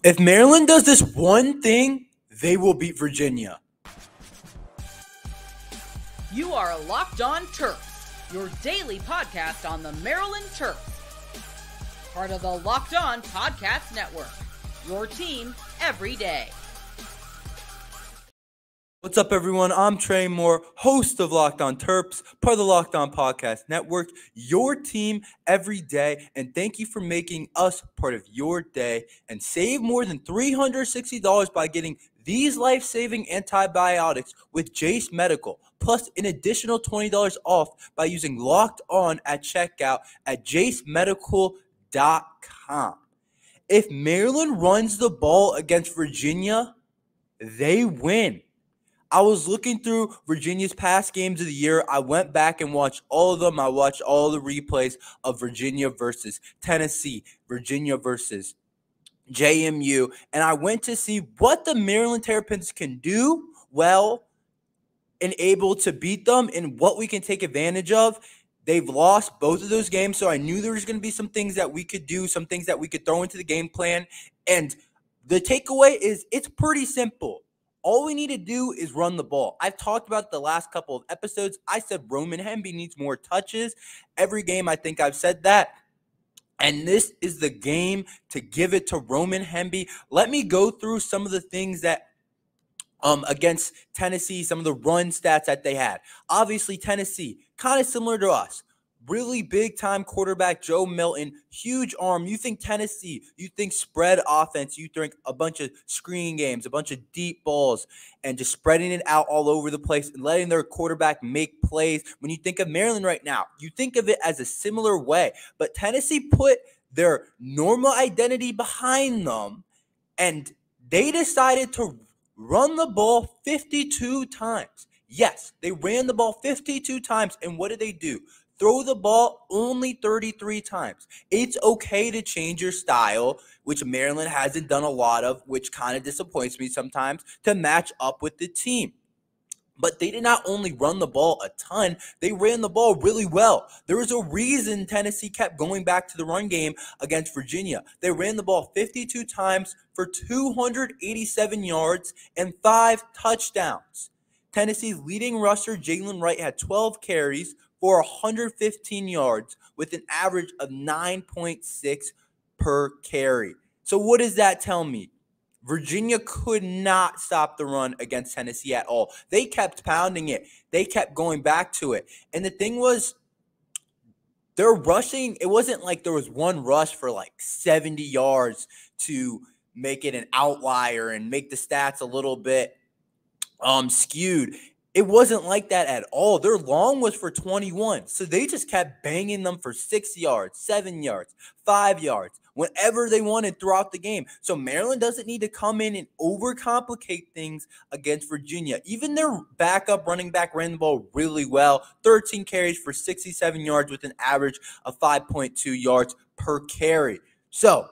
If Maryland does this one thing, they will beat Virginia. You are Locked On Terps, your daily podcast on the Maryland Terps. Part of the Locked On Podcast Network, your team every day. What's up, everyone? I'm Tre Moore, host of Locked On Terps, part of the Locked On Podcast Network, your team every day. And thank you for making us part of your day and save more than $360 by getting these life-saving antibiotics with Jase Medical, plus an additional $20 off by using Locked On at checkout at jasemedical.com. If Maryland runs the ball against Virginia, they win. I was looking through Virginia's past games of the year. I went back and watched all of them. I watched all the replays of Virginia versus Tennessee, Virginia versus JMU, and I went to see what the Maryland Terrapins can do well and able to beat them and what we can take advantage of. They've lost both of those games, so I knew there was going to be some things that we could do, some things that we could throw into the game plan. And the takeaway is it's pretty simple. All we need to do is run the ball. I've talked about the last couple of episodes. I said Roman Hemby needs more touches. Every game I think I've said that. And this is the game to give it to Roman Hemby. Let me go through some of the things that against Tennessee, some of the run stats that they had. Obviously, Tennessee, kind of similar to us. Really big-time quarterback, Joe Milton, huge arm. You think Tennessee, you think spread offense, you think a bunch of screen games, a bunch of deep balls, and just spreading it out all over the place and letting their quarterback make plays. When you think of Maryland right now, you think of it as a similar way. But Tennessee put their normal identity behind them, and they decided to run the ball 52 times. Yes, they ran the ball 52 times, and what did they do? Throw the ball only 33 times. It's okay to change your style, which Maryland hasn't done a lot of, which kind of disappoints me sometimes, to match up with the team. But they did not only run the ball a ton, they ran the ball really well. There was a reason Tennessee kept going back to the run game against Virginia. They ran the ball 52 times for 287 yards and 5 touchdowns. Tennessee's leading rusher, Jalen Wright, had 12 carries for 115 yards with an average of 9.6 per carry. So what does that tell me? Virginia could not stop the run against Tennessee at all. They kept pounding it. They kept going back to it. And the thing was, they're rushing. It wasn't like there was one rush for like 70 yards to make it an outlier and make the stats a little bit skewed. It wasn't like that at all. Their long was for 21. So they just kept banging them for 6 yards, 7 yards, 5 yards, whenever they wanted throughout the game. So Maryland doesn't need to come in and overcomplicate things against Virginia. Even their backup running back ran the ball really well. 13 carries for 67 yards with an average of 5.2 yards per carry. So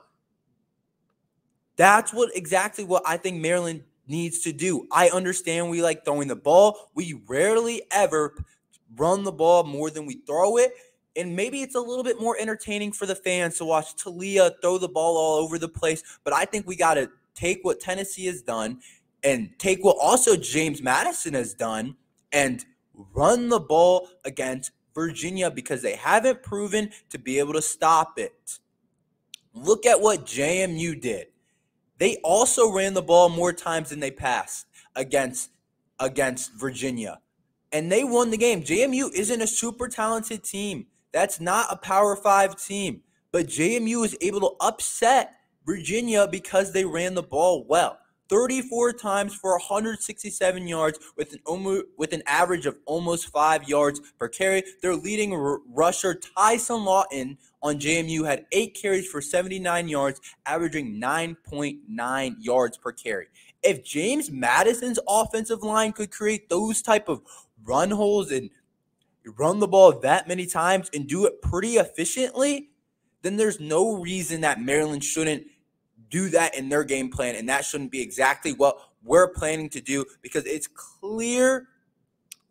that's exactly what I think Maryland needs to do. I understand we like throwing the ball. We rarely ever run the ball more than we throw it. And maybe it's a little bit more entertaining for the fans to watch Taulia throw the ball all over the place. But I think we got to take what Tennessee has done and take what also James Madison has done and run the ball against Virginia because they haven't proven to be able to stop it. Look at what JMU did. They also ran the ball more times than they passed against Virginia. And they won the game. JMU isn't a super talented team. That's not a Power 5 team. But JMU was able to upset Virginia because they ran the ball well. 34 times for 167 yards with an average of almost 5 yards per carry. Their leading rusher, Tyson Lawton, on JMU had 8 carries for 79 yards, averaging 9.9 yards per carry. If James Madison's offensive line could create those type of run holes and run the ball that many times and do it pretty efficiently, then there's no reason that Maryland shouldn't do that in their game plan, and that shouldn't be exactly what we're planning to do because it's clear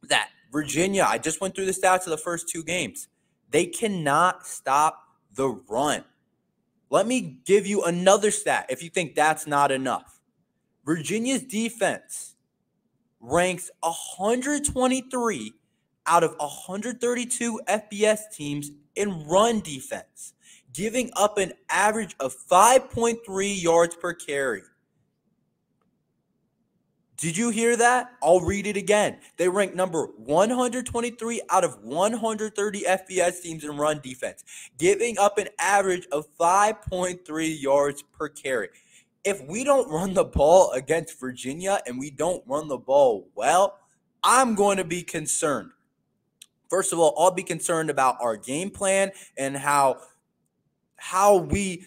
that Virginia, I just went through the stats of the first 2 games, they cannot stop the run. Let me give you another stat if you think that's not enough. Virginia's defense ranks 123 out of 132 FBS teams in run defense, giving up an average of 5.3 yards per carry. Did you hear that? I'll read it again. They rank number 123 out of 130 FBS teams in run defense, giving up an average of 5.3 yards per carry. If we don't run the ball against Virginia and we don't run the ball well, I'm going to be concerned. First of all, I'll be concerned about our game plan and how we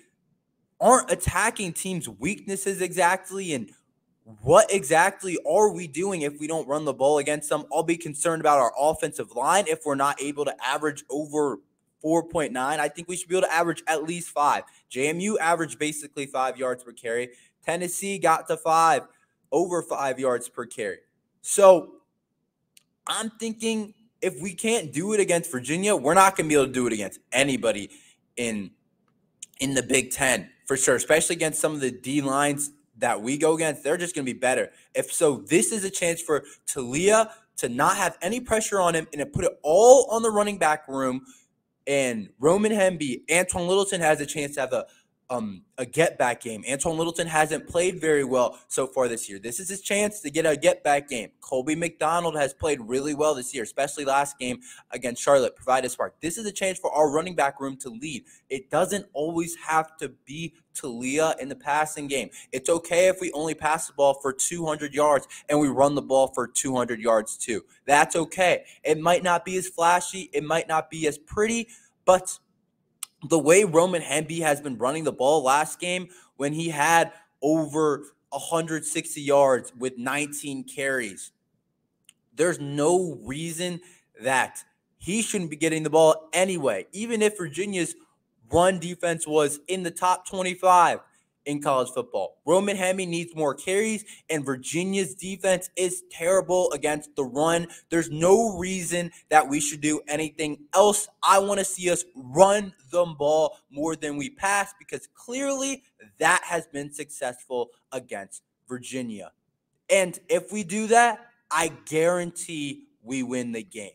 aren't attacking teams' weaknesses exactly, and what exactly are we doing if we don't run the ball against them. I'll be concerned about our offensive line if we're not able to average over 4.9. I think we should be able to average at least 5. JMU averaged basically 5 yards per carry. Tennessee got to over 5 yards per carry. So I'm thinking if we can't do it against Virginia, we're not going to be able to do it against anybody in the Big Ten for sure, especially against some of the D lines that we go against. They're just going to be better. If so, this is a chance for Taulia to not have any pressure on him and to put it all on the running back room. And Roman Hemby, Antoine Littleton has a chance to have a get-back game. Antoine Littleton hasn't played very well so far this year. This is his chance to get a get-back game. Colby McDonald has played really well this year, especially last game against Charlotte, provided a spark. This is a chance for our running back room to lead. It doesn't always have to be Taulia in the passing game. It's okay if we only pass the ball for 200 yards and we run the ball for 200 yards too. That's okay. It might not be as flashy. It might not be as pretty, but the way Roman Hemby has been running the ball last game, when he had over 160 yards with 19 carries, there's no reason that he shouldn't be getting the ball anyway, even if Virginia's run defense was in the top 25 in college football. Roman Hemby needs more carries, and Virginia's defense is terrible against the run. There's no reason that we should do anything else. I want to see us run the ball more than we pass, because clearly that has been successful against Virginia. And if we do that, I guarantee we win the game.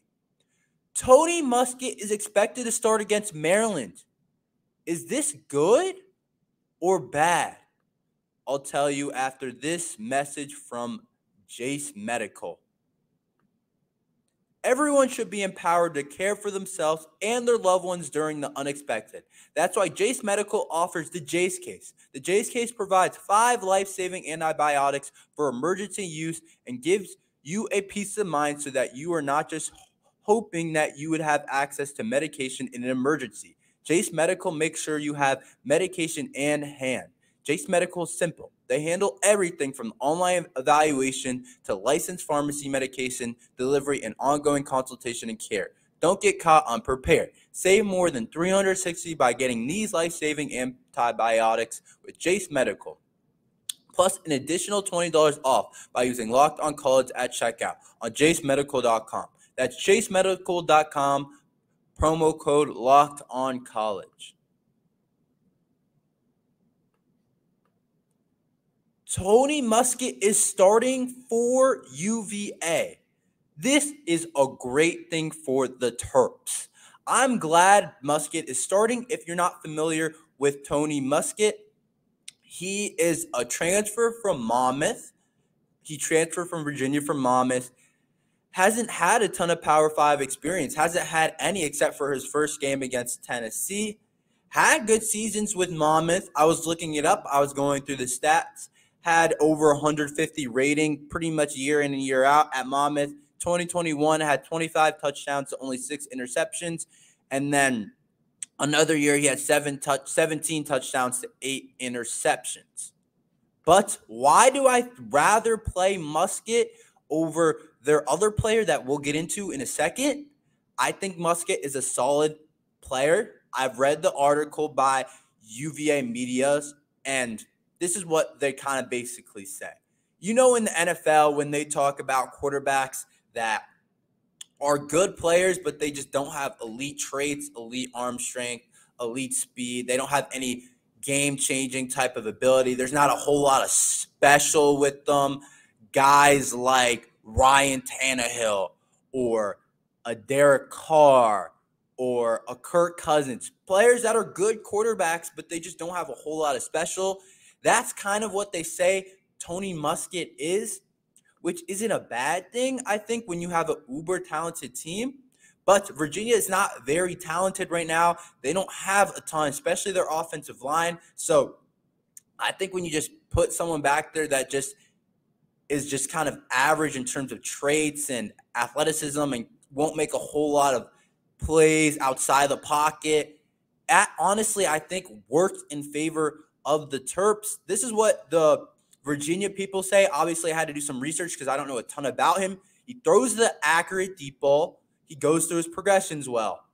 Tony Muskett is expected to start against Maryland. Is this good or bad? I'll tell you after this message from Jase Medical. Everyone should be empowered to care for themselves and their loved ones during the unexpected. That's why Jase Medical offers the Jase Case. The Jase Case provides 5 life-saving antibiotics for emergency use and gives you a peace of mind so that you are not just hoping that you would have access to medication in an emergency. Jase Medical makes sure you have medication in hand. Jase Medical is simple. They handle everything from online evaluation to licensed pharmacy medication, delivery, and ongoing consultation and care. Don't get caught unprepared. Save more than $360 by getting these life-saving antibiotics with Jase Medical. Plus an additional $20 off by using Locked On College at checkout on jasemedical.com. That's jasemedical.com. Promo code Locked On College. Tony Muskett is starting for UVA. This is a great thing for the Terps. I'm glad Muskett is starting. If you're not familiar with Tony Muskett, he is a transfer from Monmouth. He transferred from Virginia from Monmouth. Hasn't had a ton of Power 5 experience. Hasn't had any except for his first game against Tennessee. Had good seasons with Monmouth. I was looking it up. I was going through the stats. Had over 150 rating pretty much year in and year out at Monmouth. 2021 had 25 touchdowns to only 6 interceptions. And then another year he had 17 touchdowns to 8 interceptions. But why do I rather play Muskett over their other player that we'll get into in a second? I think Muskett is a solid player. I've read the article by UVA Medias, and this is what they kind of basically say. You know, in the NFL, when they talk about quarterbacks that are good players, but they just don't have elite traits, elite arm strength, elite speed. They don't have any game-changing type of ability. There's not a whole lot of special with them. Guys like Ryan Tannehill or a Derek Carr or a Kirk Cousins, players that are good quarterbacks, but they just don't have a whole lot of special. That's kind of what they say Tony Muskett is, which isn't a bad thing, I think, when you have an uber-talented team. But Virginia is not very talented right now. They don't have a ton, especially their offensive line. So I think when you just put someone back there that just is just kind of average in terms of traits and athleticism and won't make a whole lot of plays outside the pocket, that honestly, I think, worked in favor of the Terps. This is what the Virginia people say. Obviously, I had to do some research because I don't know a ton about him. He throws the accurate deep ball. He goes through his progressions well.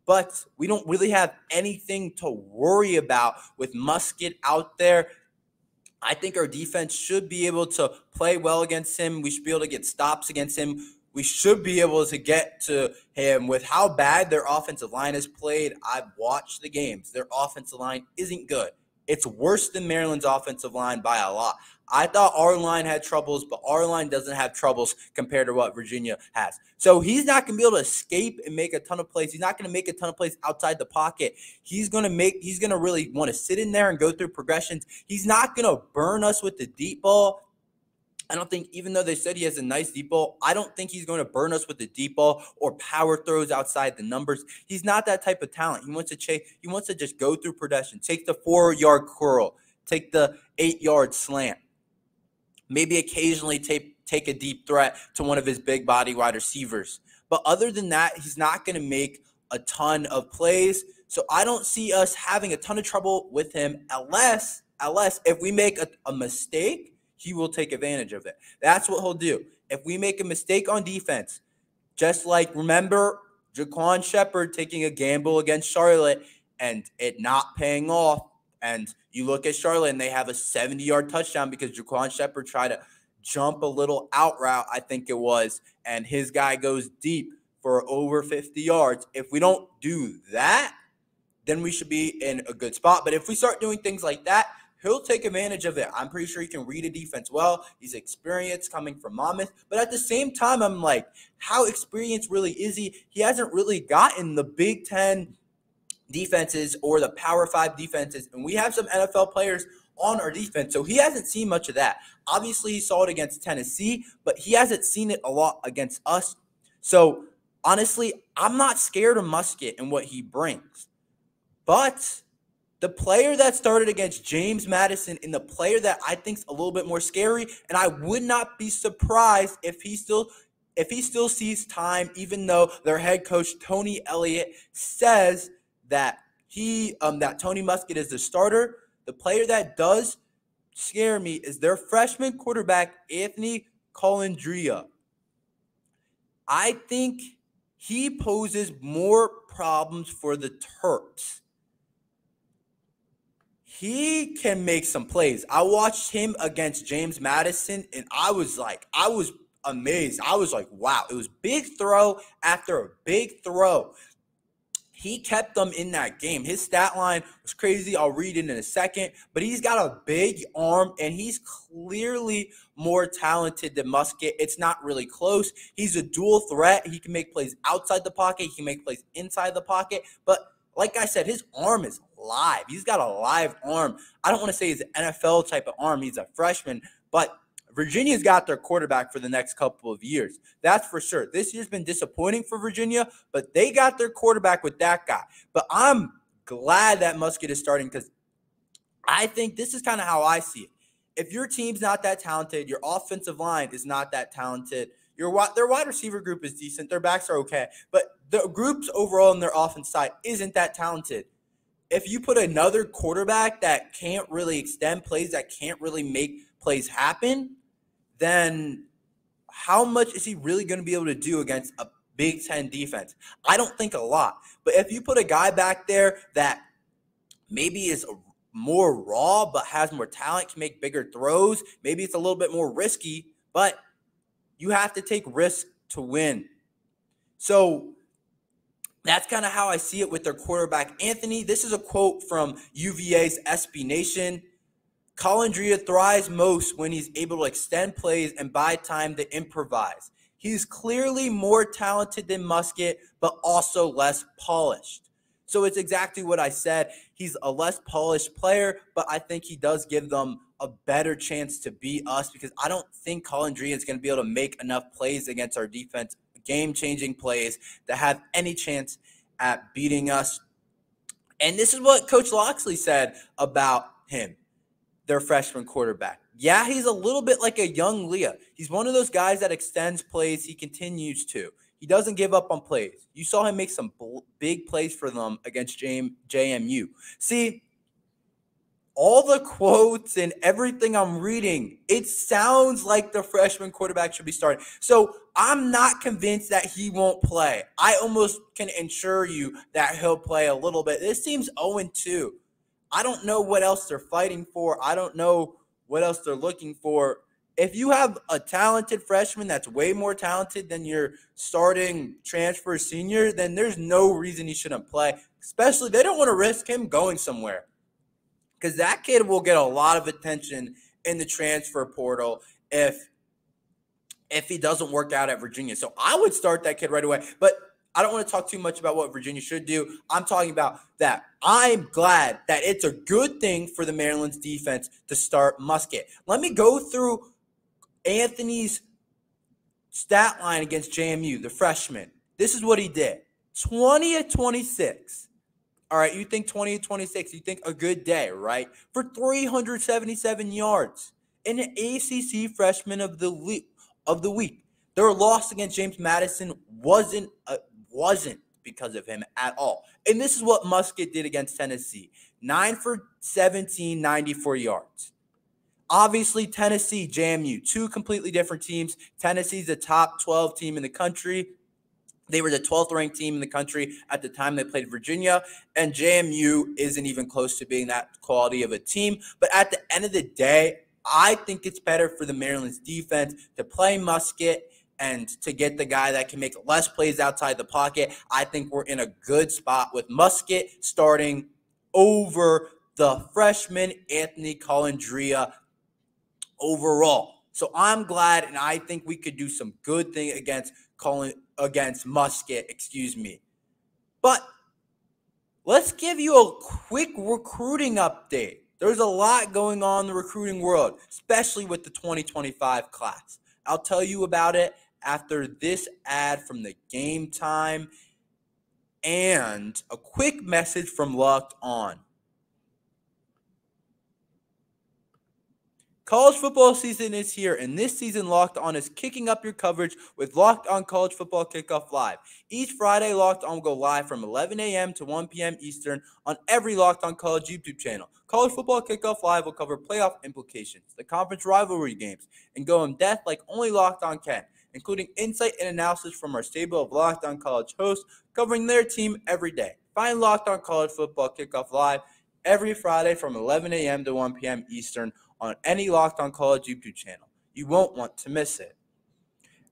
But we don't really have anything to worry about with Muskett out there. I think our defense should be able to play well against him. We should be able to get stops against him. We should be able to get to him. With how bad their offensive line has played, I've watched the games. Their offensive line isn't good. It's worse than Maryland's offensive line by a lot. I thought our line had troubles, but our line doesn't have troubles compared to what Virginia has. So he's not going to be able to escape and make a ton of plays. He's not going to make a ton of plays outside the pocket. He's going to really want to sit in there and go through progressions. He's not going to burn us with the deep ball. I don't think, even though they said he has a nice deep ball, I don't think he's going to burn us with the deep ball or power throws outside the numbers. He's not that type of talent. He wants to just go through progression, take the 4-yard curl, take the 8-yard slant, maybe occasionally take a deep threat to one of his big body wide receivers. But other than that, he's not going to make a ton of plays. So I don't see us having a ton of trouble with him unless if we make a mistake, he will take advantage of it. That's what he'll do. If we make a mistake on defense, just like, remember Jaquan Shepard taking a gamble against Charlotte and it not paying off, and you look at Charlotte and they have a 70-yard touchdown because Jaquan Shepard tried to jump a little out route, I think it was, and his guy goes deep for over 50 yards. If we don't do that, then we should be in a good spot. But if we start doing things like that, he'll take advantage of it. I'm pretty sure he can read a defense well. He's experienced coming from Monmouth. But at the same time, I'm like, how experienced really is he? He hasn't really gotten the Big Ten defenses or the Power 5 defenses. And we have some NFL players on our defense, so he hasn't seen much of that. Obviously, he saw it against Tennessee, but he hasn't seen it a lot against us. So, honestly, I'm not scared of Muskett and what he brings. But the player that started against James Madison and the player that I think is a little bit more scary, and I would not be surprised if he still sees time, even though their head coach Tony Elliott says that that Tony Muskett is the starter. The player that does scare me is their freshman quarterback, Anthony Colandrea. I think he poses more problems for the Terps. He can make some plays. I watched him against James Madison, and I was amazed. I was like, wow. It was big throw after a big throw. He kept them in that game. His stat line was crazy. I'll read it in a second. But he's got a big arm, and he's clearly more talented than Muskett. It's not really close. He's a dual threat. He can make plays outside the pocket. He can make plays inside the pocket. But like I said, his arm is live. He's got a live arm. I don't want to say he's an NFL type of arm. He's a freshman. But Virginia's got their quarterback for the next couple of years. That's for sure. This year's been disappointing for Virginia, but they got their quarterback with that guy. But I'm glad that Muskett is starting because I think this is kind of how I see it. If your team's not that talented, your offensive line is not that talented, their wide receiver group is decent, their backs are okay, but the groups overall on their offense side isn't that talented. If you put another quarterback that can't really extend plays, that can't really make plays happen, then how much is he really going to be able to do against a Big Ten defense? I don't think a lot. But if you put a guy back there that maybe is more raw but has more talent, can make bigger throws, maybe it's a little bit more risky, but you have to take risks to win. So That's kind of how I see it with their quarterback, Anthony. This is a quote from UVA's SB Nation. Colandrea thrives most when he's able to extend plays and buy time to improvise. He's clearly more talented than Muskett, but also less polished. So it's exactly what I said. He's a less polished player, but I think he does give them a better chance to beat us because I don't think Colandrea is going to be able to make enough plays against our defense, game-changing plays, to have any chance at beating us. And this is what Coach Loxley said about him, their freshman quarterback. Yeah, he's a little bit like a young Leah. He's one of those guys that extends plays. He continues to. He doesn't give up on plays. You saw him make some big plays for them against JMU. See, all the quotes and everything I'm reading, it sounds like the freshman quarterback should be starting. So I'm not convinced that he won't play. I almost can assure you that he'll play a little bit. This team's 0-2. I don't know what else they're fighting for. I don't know what else they're looking for. If you have a talented freshman that's way more talented than your starting transfer senior, then there's no reason he shouldn't play. Especially, they don't want to risk him going somewhere because that kid will get a lot of attention in the transfer portal if he doesn't work out at Virginia. So I would start that kid right away. But I don't want to talk too much about what Virginia should do. I'm talking about that I'm glad that it's a good thing for the Maryland's defense to start Muskett. Let me go through Anthony's stat line against JMU, the freshman. This is what he did. 20-26. All right, you think 20-26, you think a good day, right? For 377 yards. And an ACC freshman of the week. Their loss against James Madison wasn't because of him at all. And this is what Muskett did against Tennessee. 9 for 17, 94 yards. Obviously, Tennessee, JMU, two completely different teams. Tennessee's the top 12 team in the country. They were the 12th ranked team in the country at the time they played Virginia. And JMU isn't even close to being that quality of a team. But at the end of the day, I think it's better for the Maryland's defense to play Muskett and to get the guy that can make less plays outside the pocket. I think we're in a good spot with Muskett starting over the freshman Anthony Colandrea overall. So I'm glad, and I think we could do some good thing against Muskett, But let's give you a quick recruiting update. There's a lot going on in the recruiting world, especially with the 2025 class. I'll tell you about it after this ad from the Game Time and a quick message from Locked On. College football season is here, and this season Locked On is kicking up your coverage with Locked On College Football Kickoff Live. Each Friday, Locked On will go live from 11 a.m. to 1 p.m. Eastern on every Locked On College YouTube channel. College Football Kickoff Live will cover playoff implications, the conference rivalry games, and go in depth like only Locked On can, including insight and analysis from our stable of Locked On College hosts covering their team every day. Find Locked On College Football Kickoff Live every Friday from 11 a.m. to 1 p.m. Eastern on any Locked On College YouTube channel. You won't want to miss it.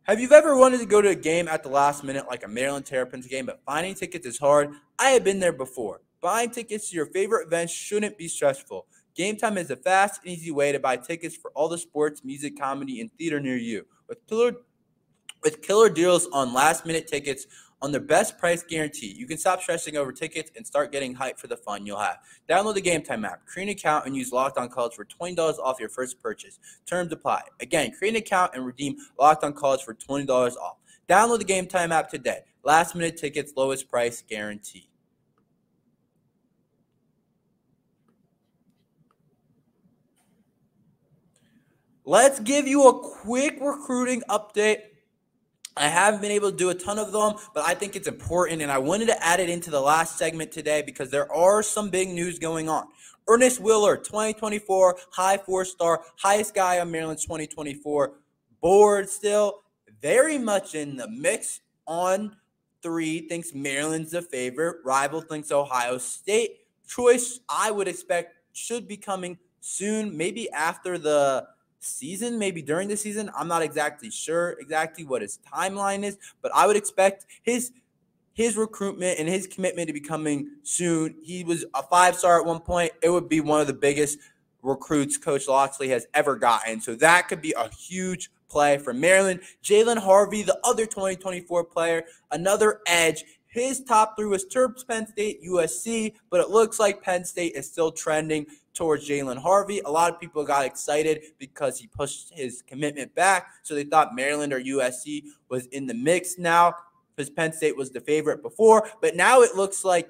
Have you ever wanted to go to a game at the last minute like a Maryland Terrapins game, but finding tickets is hard? I have been there before. Buying tickets to your favorite events shouldn't be stressful. Game Time is a fast and easy way to buy tickets for all the sports, music, comedy, and theater near you. With killer deals on last-minute tickets on their best price guarantee, you can stop stressing over tickets and start getting hyped for the fun you'll have. Download the Game Time app, create an account, and use Locked On College for $20 off your first purchase. Terms apply. Again, create an account and redeem Locked On College for $20 off. Download the Game Time app today. Last-minute tickets, lowest price guarantee. Let's give you a quick recruiting update. I haven't been able to do a ton of them, but I think it's important, and I wanted to add it into the last segment today because there are some big news going on. Ernest Willor, 2024, high 4-star, highest guy on Maryland's 2024 board still. Very much in the mix on 3, thinks Maryland's the favorite. Rival thinks Ohio State. Choice, I would expect, should be coming soon, maybe after the season, maybe during the season. I'm not exactly sure exactly what his timeline is, but I would expect his his recruitment and his commitment to becoming soon, he was a 5-star at one point. It would be one of the biggest recruits Coach Locksley has ever gotten. So that could be a huge play for Maryland. Jalyen Harvey, the other 2024 player, another edge. His top 3 was Terps, Penn State, USC, but it looks like Penn State is still trending towards Jalyen Harvey. A lot of people got excited because he pushed his commitment back, so they thought Maryland or USC was in the mix now, because Penn State was the favorite before, but now it looks like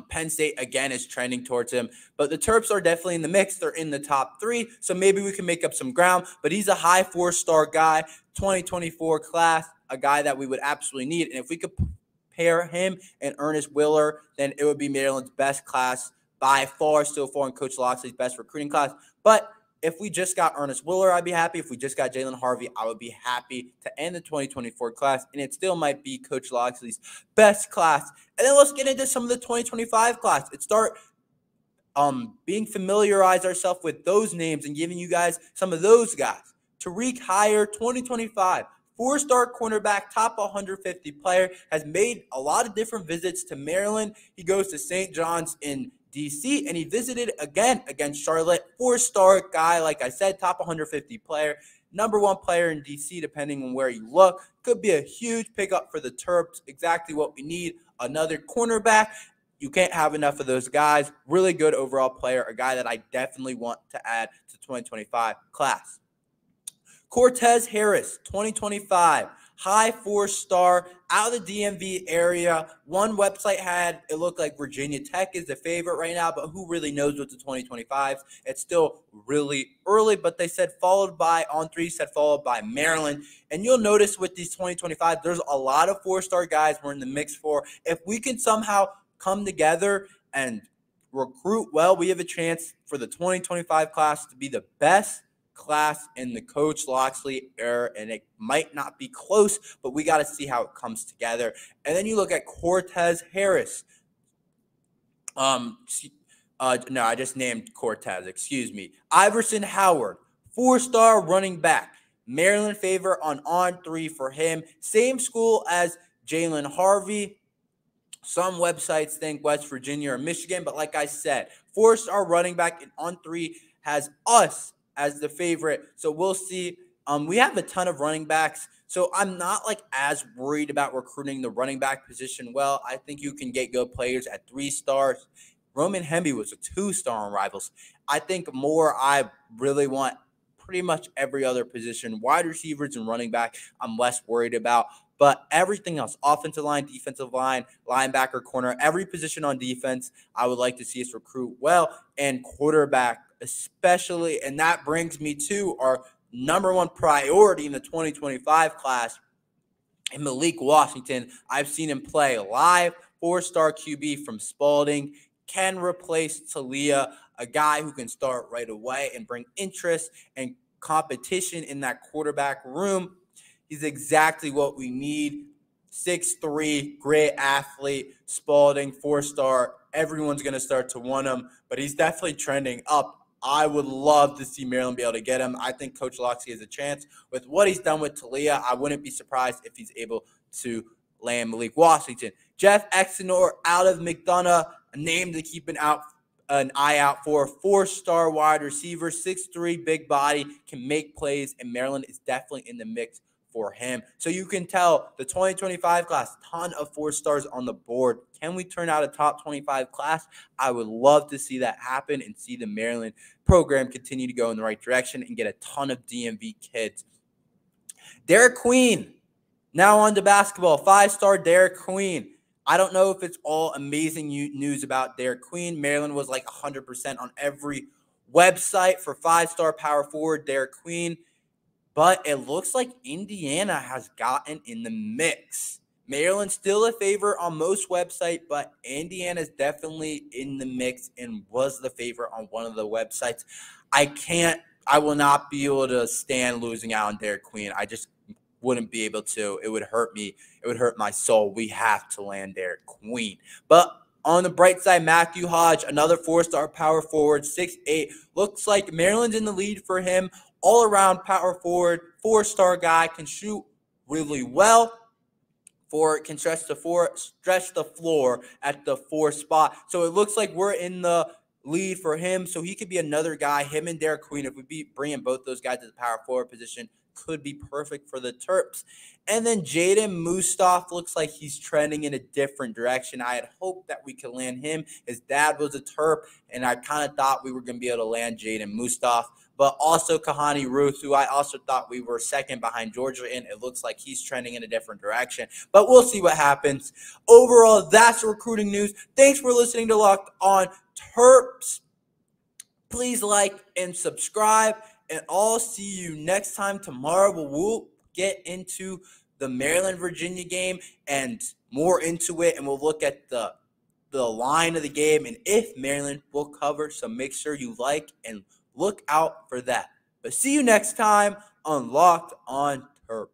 Penn State again is trending towards him. But the Terps are definitely in the mix. They're in the top 3, so maybe we can make up some ground. But he's a high 4-star guy, 2024 class, a guy that we would absolutely need. And if we could pair him and Ernest Willor, then it would be Maryland's best class by far, so far, in Coach Locksley's best recruiting class. But if we just got Ernest Willor, I'd be happy. If we just got Jalyen Harvey, I would be happy to end the 2024 class, and it still might be Coach Locksley's best class. And then let's get into some of the 2025 class. Let's start familiarize ourselves with those names and giving you guys some of those guys. Tariq Hire, 2025. 4-star cornerback, top 150 player, has made a lot of different visits to Maryland. He goes to St. John's in DC, and he visited again against Charlotte. 4-star guy, like I said, top 150 player, number 1 player in DC, depending on where you look. Could be a huge pickup for the Terps, exactly what we need. Another cornerback. You can't have enough of those guys. Really good overall player, a guy that I definitely want to add to 2025 class. Cortez Harris, 2025, high 4-star, out of the DMV area. One website had it looked like Virginia Tech is the favorite right now, but who really knows with the 2025s? It's still really early, but they said followed by Maryland. And you'll notice with these 2025, there's a lot of 4-star guys we're in the mix for. If we can somehow come together and recruit well, we have a chance for the 2025 class to be the best class in the Coach Locksley era, and it might not be close, but we got to see how it comes together. And then you look at Cortez Harris. No, I just named Cortez, excuse me. Iverson Howard, 4-star running back. Maryland favor on 3 for him. Same school as Jalyen Harvey. Some websites think West Virginia or Michigan, but like I said, 4-star running back and on 3 has us as the favorite. So we'll see. We have a ton of running backs, so I'm not as worried about recruiting the running back position well. I think you can get good players at 3 stars. Roman Hemby was a 2-star on Rivals. I think more, I really want pretty much every other position. Wide receivers and running back, I'm less worried about. But everything else, offensive line, defensive line, linebacker, corner, every position on defense, I would like to see us recruit well, and quarterback especially. And that brings me to our number 1 priority in the 2025 class, and Malik Washington. I've seen him play live, 4-star QB from Spalding, can replace Taulia, a guy who can start right away and bring interest and competition in that quarterback room. He's exactly what we need. 6'3", great athlete, Spalding, 4-star. Everyone's going to start to want him, but he's definitely trending up. I would love to see Maryland be able to get him. I think Coach Locksley has a chance. With what he's done with Taulia, I wouldn't be surprised if he's able to land Malik Washington. Jeff Exenor out of McDonough, a name to keep an eye out for. 4-star wide receiver, 6'3", big body, can make plays, and Maryland is definitely in the mix for him. So you can tell the 2025 class, ton of 4-stars on the board. Can we turn out a top 25 class? I would love to see that happen and see the Maryland program continue to go in the right direction and get a ton of DMV kids. Derik Queen, now on to basketball. 5-star Derik Queen. I don't know if it's all amazing news about Derik Queen. Maryland was 100% on every website for 5-star power forward Derik Queen. But it looks like Indiana has gotten in the mix. Maryland's still a favorite on most websites, but Indiana's definitely in the mix and was the favorite on one of the websites. I will not be able to stand losing out on Derik Queen. I just wouldn't be able to. It would hurt me. It would hurt my soul. We have to land Derik Queen. But on the bright side, Matthew Hodge, another 4-star power forward, 6'8". Looks like Maryland's in the lead for him. All-around power forward, 4-star guy, can shoot really well. can stretch the floor at the 4 spot. So it looks like we're in the lead for him. So he could be another guy. Him and Derik Queen, if we bringing both those guys to the power forward position, could be perfect for the Terps. And then Jaden Mustaf looks like he's trending in a different direction. I had hoped that we could land him. His dad was a Terp, and I kind of thought we were going to be able to land Jaden Mustaf. But also Kahani Ruth, who I also thought we were second behind Georgia in. It looks like he's trending in a different direction. But we'll see what happens. Overall, that's recruiting news. Thanks for listening to Locked On Terps. Please like and subscribe. And I'll see you next time. Tomorrow we'll get into the Maryland-Virginia game and more into it. And we'll look at the line of the game and if Maryland will cover. So make sure you like and look out for that. But see you next time on Locked On Terps.